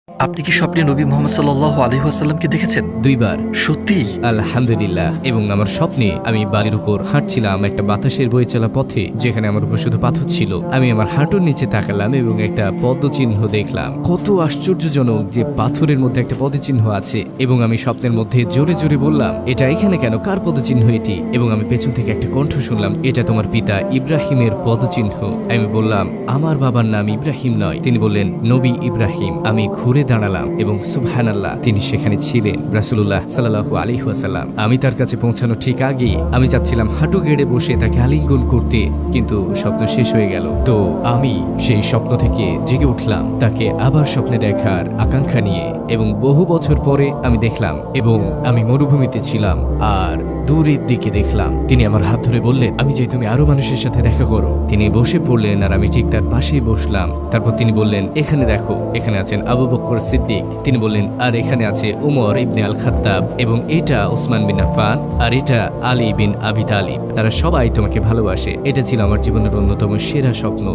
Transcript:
আপনি কি স্বপ্নে নবী মুহাম্মদ সাল্লাল্লাহু আলাইহি ওয়াসাল্লামকে দেখেছেন? 2 বার। সত্যি? আলহামদুলিল্লাহ। এবং আমার স্বপ্নে আমি বাড়ির উপর হাঁটছিলাম একটা বাতাসের বয়ে চলা পথে, যেখানে আমার উপর শুধু পাথর ছিল। আমি আমার হাঁটুর নিচে তাকালাম এবং একটা পদচিহ্ন দেখলাম। কত আশ্চর্যজনক যে পাথরের মধ্যে একটা পদচিহ্ন আছে। এবং আমি স্বপ্নের মধ্যে জোরে জোরে বললাম, এটা এখানে কেন? কার পদচিহ্ন এটি? এবং আমি পেছন থেকে একটা কণ্ঠ শুনলাম, এটা তোমার পিতা ইব্রাহিমের পদচিহ্ন। আমি বললাম, আমার বাবার নাম ইব্রাহিম নয়। তিনি বললেন, নবী ইব্রাহিম। আমি ঘুরে দাঁড়ালাম এবং সুবহানাল্লাহ, তিনি সেখানে ছিলেন, রাসূলুল্লাহ সাল্লাল্লাহু আলাইহি ওয়াসাল্লাম। আমি তার কাছে পৌঁছানো ঠিক আগে আমি চাচ্ছিলাম হাঁটু গেড়ে বসে তাকে আলিঙ্গন করতে, কিন্তু স্বপ্ন শেষ হয়ে গেল। তো আমি সেই স্বপ্ন থেকে জেগে উঠলাম তাকে আবার স্বপ্নে দেখার আকাঙ্ক্ষা নিয়ে। এবং বহু বছর পরে আমি দেখলাম, এবং আমি মরুভূমিতে ছিলাম আর দূরের দিকে দেখলাম তিনি আমার হাত ধরে বললেন, আমি চাই তুমি আরো মানুষের সাথে দেখা করো। তিনি বসে পড়লেন আর আমি ঠিক তার পাশেই বসলাম। তারপর তিনি বললেন, এখানে দেখো, এখানে আছেন আবু বকর সিদ্দিক। তিনি বললেন, আর এখানে আছে উমর ইবনে আল খাত্তাব, এবং এটা উসমান বিন আফফান, আর এটা আলী বিন আবি তালিব। তারা সবাই তোমাকে ভালোবাসে। এটা ছিল আমার জীবনের অন্যতম সেরা স্বপ্ন।